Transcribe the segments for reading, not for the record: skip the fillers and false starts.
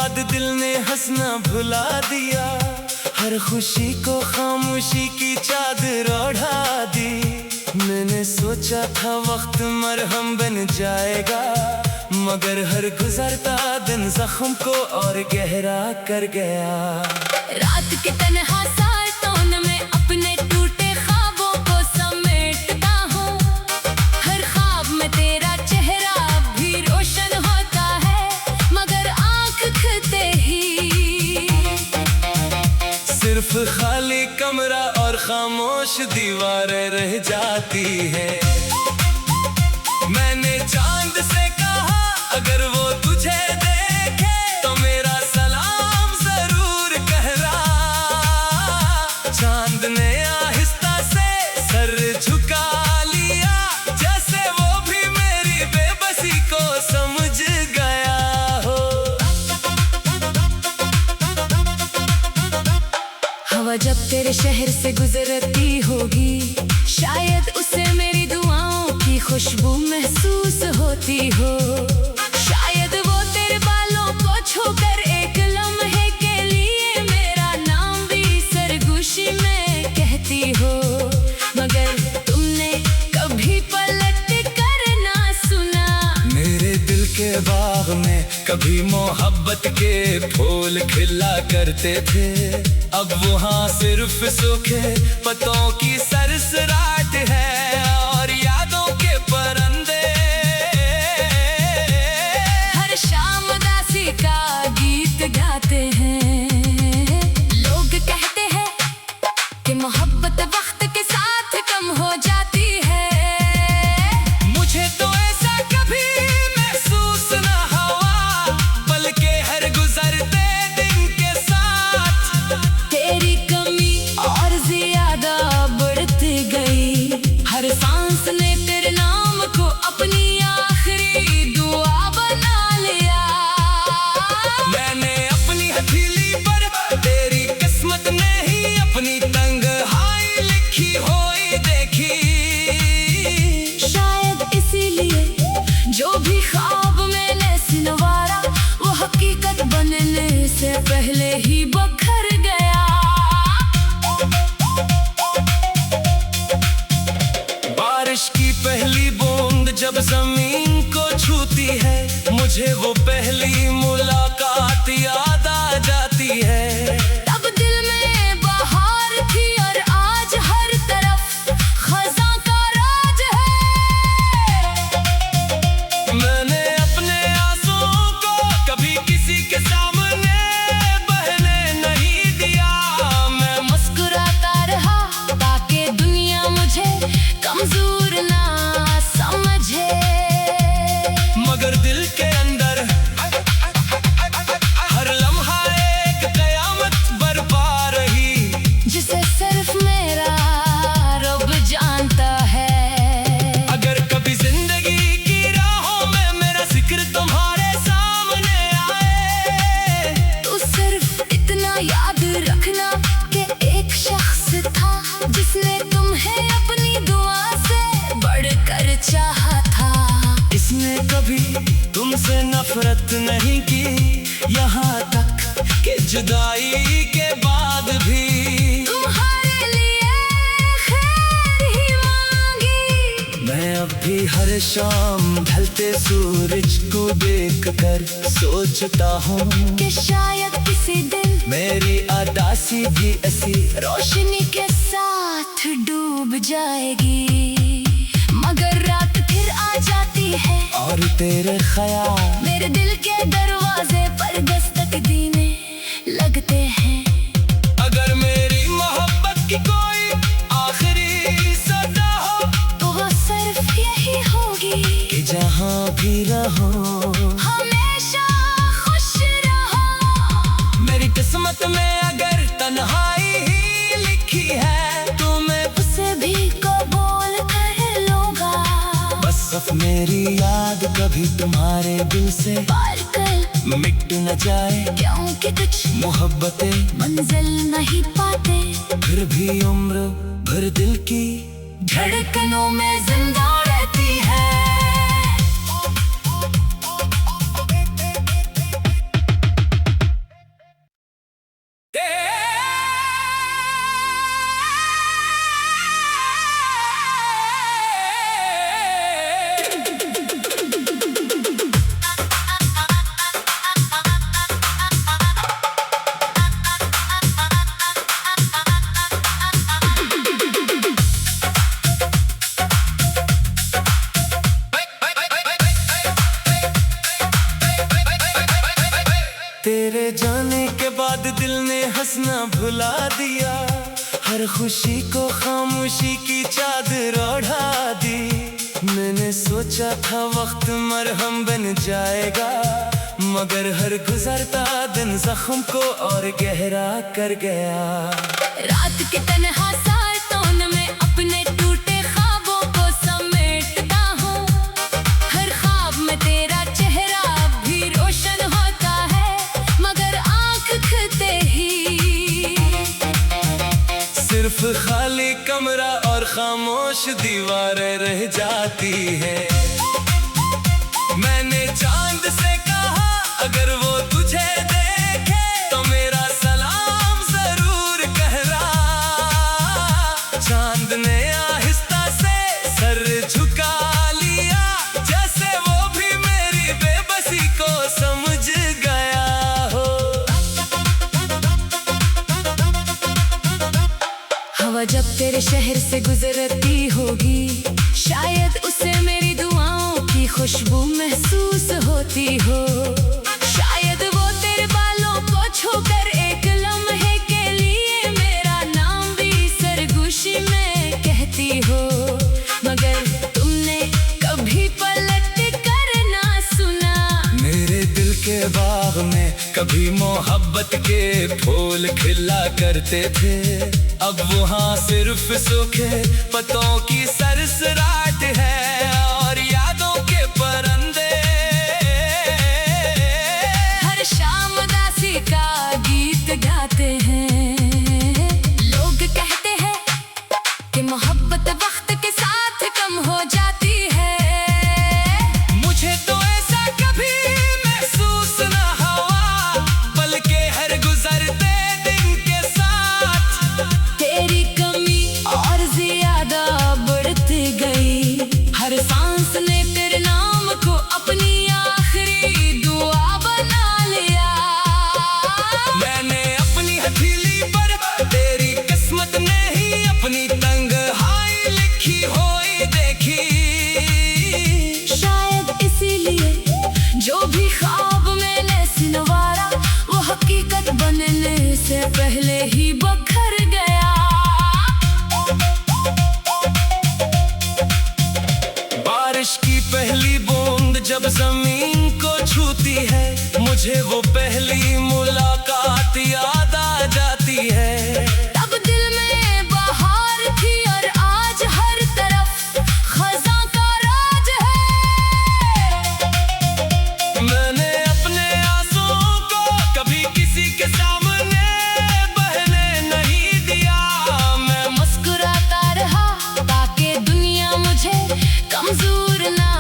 बाद दिल ने हंसना भुला दिया, हर खुशी को खामोशी की चादर ओढ़ा दी। मैंने सोचा था वक्त मरहम बन जाएगा, मगर हर गुजरता दिन जख्म को और गहरा कर गया। रात के तन्हा सातों में अपने टूटे ख्वाबों को समेटता हूँ, हर ख्वाब में तेरा चेहरा भी रोशन होता है, मगर आँख खुलते ही सिर्फ खाली कमरा और खामोश दीवारें रह जाती है। मैंने चांद से कहा अगर वो तुझे देखे तो मेरा सलाम जरूर कहना। चांद ने आहिस्ता से सर झुका लिया, जैसे वो भी मेरी बेबसी को समझ गया हो। हवा जब तेरे शहर से गुजरती होगी, शायद उसे मेरी दुआओं की खुशबू महसूस होती हो। शायद वो तेरे बालों को छूकर एक लम्हे के लिए मेरा नाम भी सरगोशी में कहती हो, मगर तुमने कभी पलट कर ना सुना। मेरे दिल के बाग में कभी मोहब्बत के फूल खिला करते थे, अब वहाँ सिर्फ सूखे पत्तों की सरसराहट है और यादों के परिंदे हर शाम उदासी का गीत गाते हैं। लोग कहते हैं कि मोहब्बत वक्त के साथ कम हो जाती है, मुझे तो ऐसा कभी महसूस ना हुआ, बल्कि हर गुजरते दिन के साथ तेरी कमी और ज्यादा बढ़ती गई। हर सांस ने तेरे नाम को अपनी आखिरी दुआ बना लिया। मैंने अपनी हथेली पर तेरी किस्मत ने ही अपनी तन्हाई लिखी हुई देखी। शायद इसीलिए जो भी ख्वाब मैंने सिनवारा, वो हकीकत बनने से पहले ही बखर गया। बारिश की पहली बूंद जब जमीन को छूती है, मुझे वो पहली मुलाकात याद आ जाती है। तब दिल में बहार थी और आज हर तरफ खज़ां का राज है। मैंने अपने आंसुओं को कभी किसी के सामने बहने नहीं दिया। मैं मुस्कुराता रहा ताकि दुनिया मुझे कमजोर ना समझे, मगर दिल के अंदर हर लम्हा एक कयामत बरपा रही, जिसे सिर्फ मेरा रब जानता है। अगर कभी जिंदगी की राहों में मेरा जिक्र तुम्हारे सामने आए, तो सिर्फ इतना याद रखना कि एक शख्स था जिसने तुम्हें अपनी दुआ से बढ़कर चाहा था। इसने कभी तुमसे नफरत नहीं की, यहाँ तक कि जुदाई के बाद भी तुम्हारे लिए खैर ही मांगी। मैं अब भी हर शाम ढलते सूरज को देखकर सोचता हूँ कि शायद किसी दिन मेरी अदासी भी ऐसी रोशनी के साथ डूब जाएगी, मगर रात फिर आ जाती है और तेरे ख्याल मेरे दिल के दरवाजे पर दस्तक देने लगते हैं। अगर मेरी मोहब्बत की कोई आखिरी सदा हो, तो वो सिर्फ यही होगी कि जहाँ भी रहो हमेशा खुश रहो। मेरी किस्मत में अगर तन्हाई ही लिखी है, तो मैं उसे भी कबूल कर लूंगा, बस अब मेरी याद कभी तुम्हारे दिल से पार कर मिट न जाए। क्योंकि कुछ मोहब्बतें मंजिल नहीं पाते, फिर भी उम्र भर दिल की धड़कनों में जिंदा रहती है। तेरे जाने के बाद दिल ने हंसना भुला दिया, हर खुशी को खामोशी की चादर ओढ़ा दी। मैंने सोचा था वक्त मरहम बन जाएगा, मगर हर गुजरता दिन जख्म को और गहरा कर गया। रात के तन्हा सातों में अपने टूटे ख्वाबों को समेटता हूँ, हर ख्वाब में तेरा चेहरा भी रोशन होता है, मगर आँख खुलते ही सिर्फ खाली कमरा और खामोश दीवारें रह जाती है। मैंने चांद से कहा अगर वो तुझे देखे तो मेरा सलाम जरूर कहना। चांद ने आहिस्ता से सर झुका लिया, जैसे वो भी मेरी बेबसी को समझ गया हो। हवा जब तेरे शहर से गुजरती होगी, शायद उसे मेरी दुआओं की खुशबू महसूस होती हो। शायद वो तेरे बालों को छूकर एक लम्हे के लिए मेरा नाम भी सरगोशी में कहती हो, मगर तुमने कभी पलट कर ना सुना। मेरे दिल के बाग में कभी मोहब्बत के फूल खिला करते थे, अब वहाँ सिर्फ सूखे पत्तों की सरसराहट है और यादों के परिंदे हर शाम उदासी का गीत गाते हैं। लोग कहते हैं कि मोहब्बत वक्त के साथ कम हो जाती है, मुझे तो ऐसा कभी महसूस ना हुआ, बल्कि हर गुजरते दिन के साथ तेरी कमी और ज्यादा बढ़ती गई। हर सांस ने तेरे नाम को अपनी आखिरी दुआ बना लिया। मैंने अपनी हथेली पर तेरी किस्मत ने ही अपनी तन्हाई लिखी हुई देखी। शायद इसीलिए जो भी ख्वाब मैंने सिनवारा, वो हकीकत बनने से पहले ही बखर गया। बारिश की पहली बूंद जब जमीन को छूती है, मुझे वो पहली मुलाकात याद आ जाती है। तब दिल में बहार थी और आज हर तरफ खज़ां का राज है। मैंने अपने आंसुओं को कभी किसी के सामने बहने नहीं दिया। मैं मुस्कुराता रहा ताकि दुनिया मुझे कमजोर ना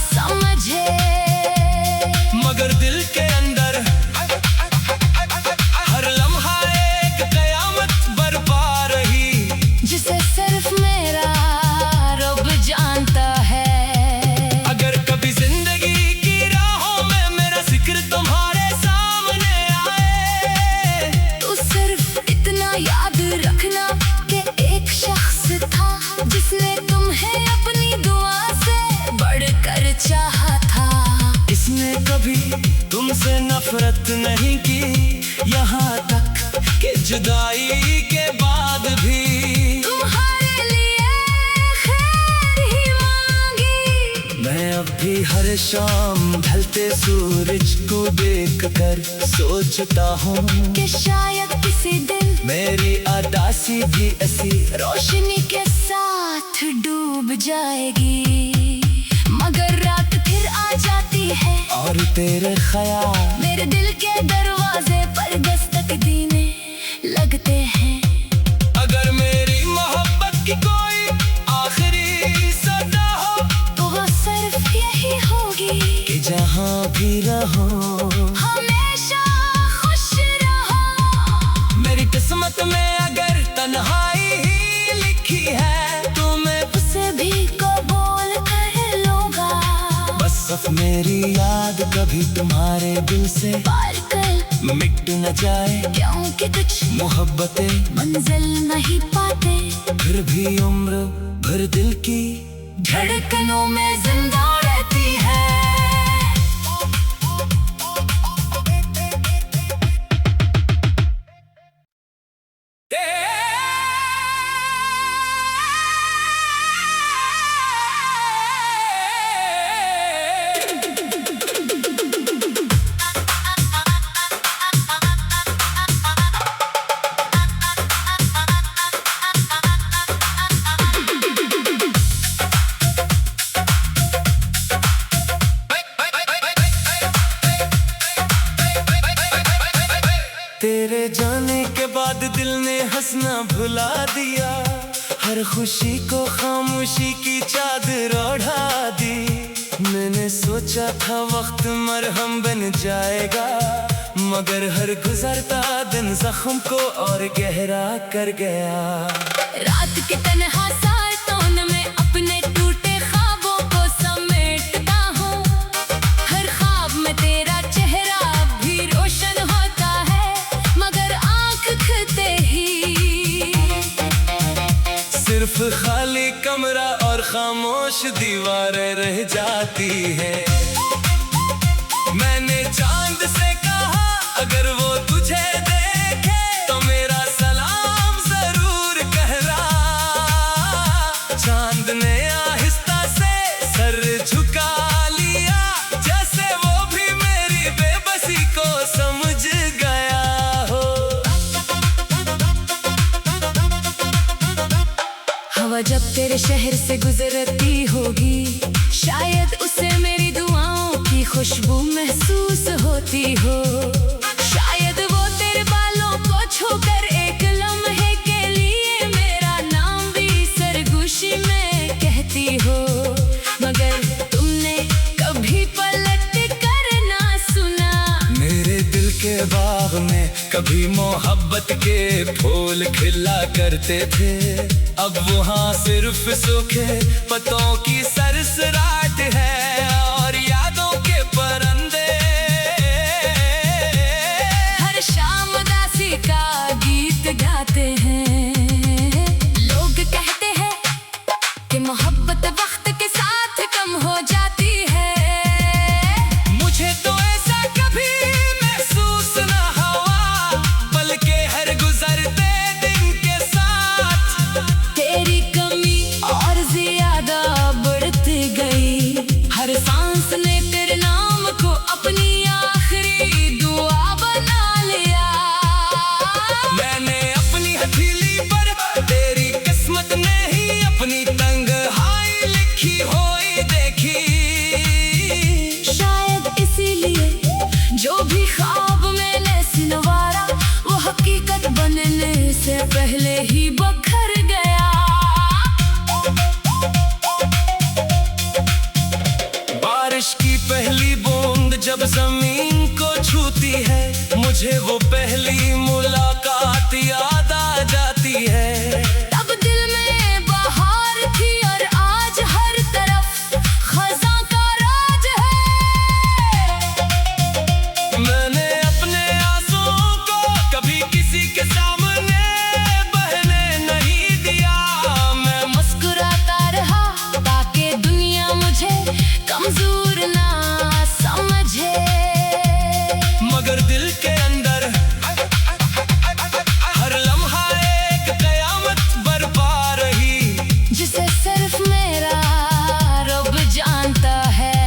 समझे, मगर दिल के अंदर हर लम्हा एक कयामत बरपा रही, जिसे सिर्फ मेरा रब जानता है। अगर कभी जिंदगी की राहों में मेरा जिक्र तुम्हारे सामने आए, तो सिर्फ इतना याद रखना कि एक शख्स था जिसने तुम्हें अपनी दुआ से बढ़कर चाहा था। इसने कभी तुमसे नफरत नहीं की, यहाँ तक कि जुदाई के बाद भी तुम्हारे लिए खैर ही मांगी। मैं अब भी हर शाम ढलते सूरज को देखकर सोचता हूँ कि शायद किसी दिन मेरी अदासी भी ऐसी रोशनी के साथ डूब जाएगी, मगर रात फिर आ जाती है और तेरे ख्याल मेरे दिल के दरवाजे पर दस्तक देने लगते हैं। अगर मेरी मोहब्बत की कोई आखिरी सदा हो, तो वो सिर्फ यही होगी कि जहाँ भी रहो हमेशा खुश रहो। मेरी किस्मत में अगर तन्हाई ही लिखी है, तो मैं उसे भी कबूल कर लूंगा। बस अब मेरी याद कभी तुम्हारे दिल से पार कर मिट न जाए, क्योंकि कुछ मोहब्बतें मंजिल नहीं पाते, फिर भी उम्र भर दिल की धड़कनों में जिंदा रहती है। तेरे जाने के बाद दिल ने हंसना भुला दिया, हर खुशी को खामोशी की चादर ओढ़ा दी। मैंने सोचा था वक्त मरहम बन जाएगा, मगर हर गुजरता दिन जख्म को और गहरा कर गया। रात के तन्हा सातों में अपने टूटे ख्वाबों को समेटता हूँ, हर ख्वाब में तेरा चेहरा भी रोशन होता है, मगर आँख खुलते ही सिर्फ खाली कमरा और खामोश दीवारें रह जाती है। मैंने चांद से कहा अगर वो तुझे देखे तो मेरा सलाम जरूर कहना। चांद ने आहिस्ता से सर झुका लिया, जैसे वो भी मेरी बेबसी को समझ गया हो। हवा जब तेरे शहर से गुजरती होगी, शायद उसे मेरी दुआओं की खुशबू महसूस होती हो। शायद वो तेरे बालों को छूकर एक लम्हे के लिए मेरा नाम भी सरगोशी में कहती हो, मगर तुमने कभी पलट कर ना सुना। मेरे दिल के बाग में कभी मोहब्बत के फूल खिला करते थे, अब वहाँ सिर्फ सूखे पत्तों की सरसराहट है और यादों के परिंदे हर शाम उदासी का गीत गाते हैं। लोग कहते हैं कि मोहब्बत वक्त के साथ कम हो जाती है, मुझे तो ऐसा कभी महसूस ना हुआ, बल्कि हर गुजरते दिन के साथ तेरी कमी और ज्यादा बढ़ती गई। हर सांस ने तेरे नाम को अपनी आखिरी दुआ बना लिया। मैंने अपनी हथेली पर तेरी किस्मत ने ही अपनी तन्हाई लिखी हुई देखी। शायद इसीलिए जो भी ख्वाब मैंने सिनवारा, वो हकीकत बनने से पहले ही बखर गया। बारिश की पहली बूंद जब जमीन को छूती है, मुझे वो पहली मुलाकात याद आ जाती है। तब दिल में बहार थी और आज हर तरफ खज़ां का राज है। मैंने अपने आंसुओं को कभी किसी के सामने बहने नहीं दिया। मैं मुस्कुराता रहा ताकि दुनिया मुझे कमजोर ना समझे, मगर दिल के अंदर हर लम्हा एक कयामत बरपा रही, जिसे सिर्फ मेरा रब जानता है।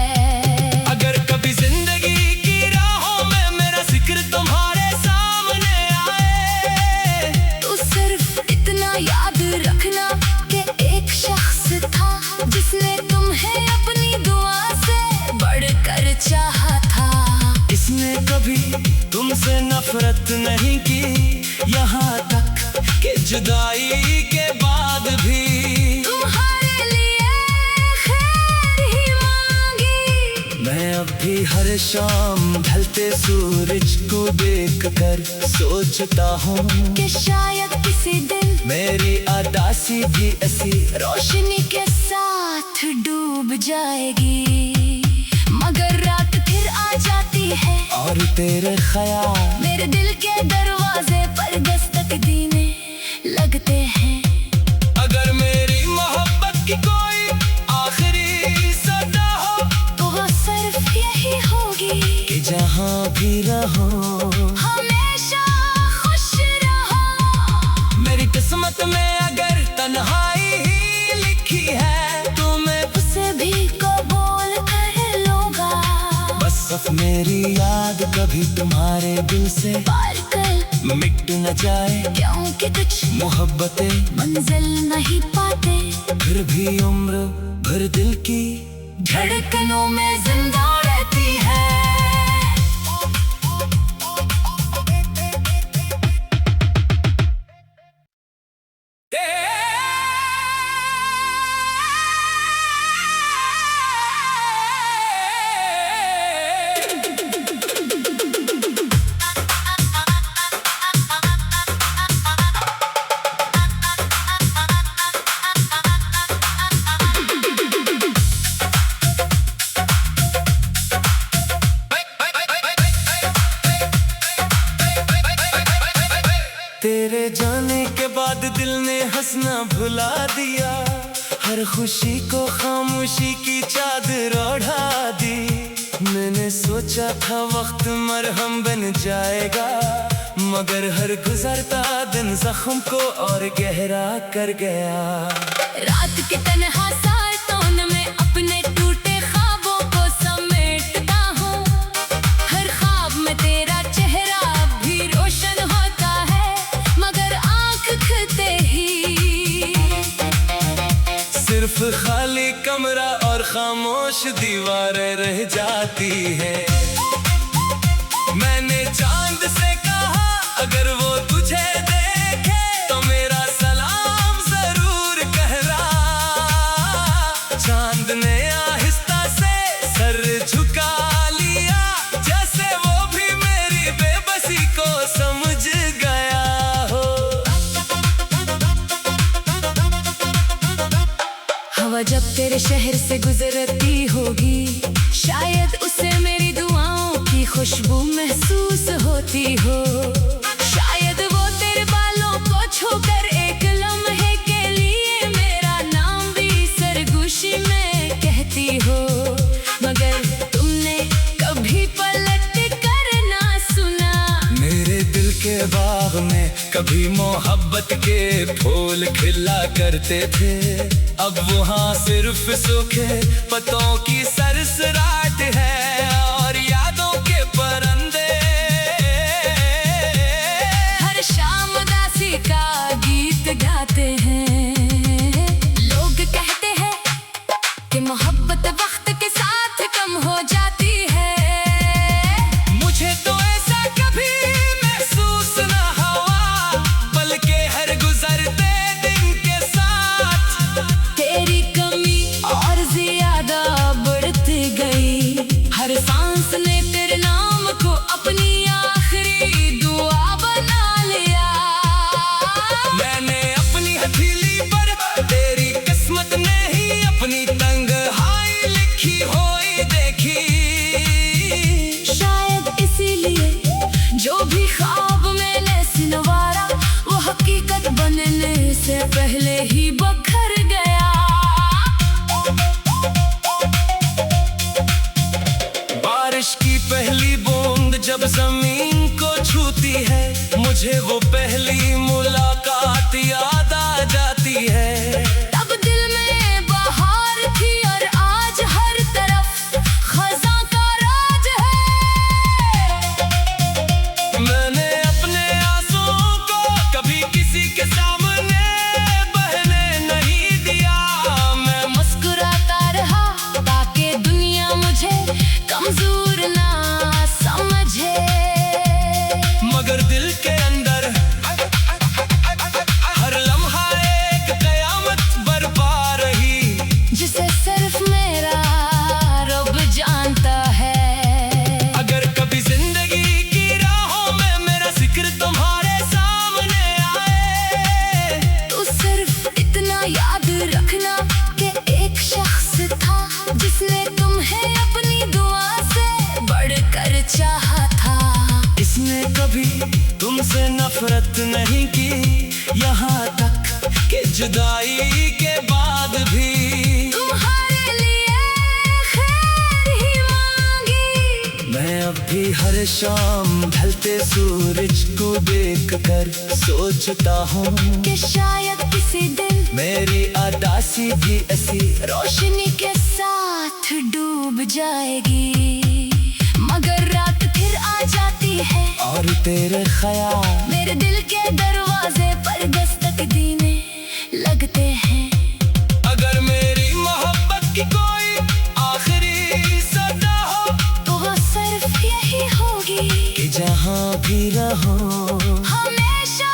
अगर कभी जिंदगी की राहों में मेरा जिक्र तुम्हारे सामने आए, तो सिर्फ इतना याद रखना कि एक शख्स था जिसने तुम्हें अपनी दुआ से बढ़कर चाहा था। इसने कभी तुमसे नफरत नहीं की, यहाँ तक कि जुदाई के बाद भी तुम्हारे लिए खैर ही मांगी। मैं अब भी हर शाम ढलते सूरज को देखकर सोचता हूँ कि शायद किसी दिन मेरी अदासी भी ऐसी रोशनी के साथ डूब जाएगी, मगर रात फिर आ जाती है और तेरे ख्याल मेरे दिल के दरवाजे पर दस्तक देने लगते हैं। अगर मेरी मोहब्बत की कोई आखिरी सदा हो, तो वो सिर्फ यही होगी कि जहाँ भी रहो हमेशा खुश रहो। मेरी किस्मत में अगर तन्हाई ही लिखी है, तो मैं उसे भी कबूल कर लूंगा, बस अब मेरी याद कभी तुम्हारे दिल से पार कर मिट न जाए। क्योंकि कुछ मोहब्बतें मंजिल नहीं पाते, फिर भी उम्र भर दिल की धड़कनों में जिंदा रहती है। तेरे जाने के बाद दिल ने हंसना भुला दिया, हर खुशी को खामोशी की चादर ओढ़ा दी। मैंने सोचा था वक्त मरहम बन जाएगा, मगर हर गुजरता दिन जख्म को और गहरा कर गया। रात के तन्हा सातों में अपने टूटे ख्वाबों को समेटता हूँ, हर ख्वाब में तेरा चेहरा भी रोशन होता है, मगर आँख खुलते ही सिर्फ खाली कमरा और खामोश दीवारें रह जाती है। मैंने चांद से कहा अगर वो तुझे देखे तो मेरा सलाम जरूर कहना। चांद ने आहिस्ता से सर झुका लिया, जैसे वो भी मेरी बेबसी को समझ गया हो। हवा जब तेरे शहर से गुजरती होगी, शायद उसे मेरी दुआओं की खुशबू महसूस होती हो। शायद वो तेरे बालों को छूकर एक लम्हे के लिए मेरा नाम भी सरगोशी में कहती हो, मगर तुमने कभी पलट कर ना सुना। मेरे दिल के बाग में कभी मोहब्बत के फूल खिला करते थे, अब वहाँ सिर्फ सूखे पत्तों की सरसराहट है और यादों के परिंदे हर शाम उदासी का गीत गाते हैं। लोग कहते हैं कि मोहब्बत वक्त के साथ कम हो जाती है, मुझे तो ऐसा कभी महसूस ना हुआ, बल्कि हर गुजरते दिन के साथ तेरी कमी और ज्यादा बढ़ती गई। हर सांस ने तेरे नाम को अपनी आखिरी दुआ बना लिया। मैंने अपनी हथेली पर तेरी किस्मत ने ही अपनी तन्हाई लिखी हुई देखी। शायद इसीलिए जो भी ख्वाब मैंने सिनवारा, वो हकीकत बनने से पहले ही बखर गया। बारिश की पहली बूंद जब जमीन को छूती है, मुझे वो पहली मुलाकात याद आ जाती है। तब दिल में बहार थी और आज हर तरफ खज़ां का राज है। मैंने अपने आंसुओं को कभी किसी के सामने बहने नहीं दिया। मैं मुस्कुराता रहा ताकि दुनिया मुझे कमजोर ना समझे, मगर दिल के अंदर हर लम्हा एक कयामत बरपा रही, जिसे सिर्फ मेरा रब जानता है। अगर कभी जिंदगी की राहों में मेरा जिक्र तुम्हारे सामने आए, तो सिर्फ इतना याद रखना कि एक शख्स था जिसने तुम्हें अपनी दुआ से बढ़कर चाहा था। इसने कभी तुमसे नफरत नहीं की, यहाँ तक कि जुदाई के बाद भी तुम्हारे लिए खैर ही मांगी। मैं अब भी हर शाम ढलते सूरज को देखकर सोचता हूँ कि शायद किसी दिन मेरी अदासी भी ऐसी रोशनी के साथ डूब जाएगी, मगर रात फिर आ जाती है और तेरे ख्याल मेरे दिल के दरवाजे पर दस्तक देने लगते हैं। अगर मेरी मोहब्बत की कोई आखिरी सदा हो, तो वो सिर्फ यही होगी कि जहाँ भी रहो हमेशा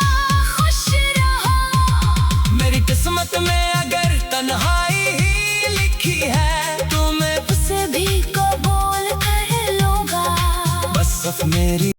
खुश रहो। मेरी किस्मत में अगर तन्हाई ही लिखी है, तो मैं उसे भी कबूल कर लूंगा। बस अब मेरी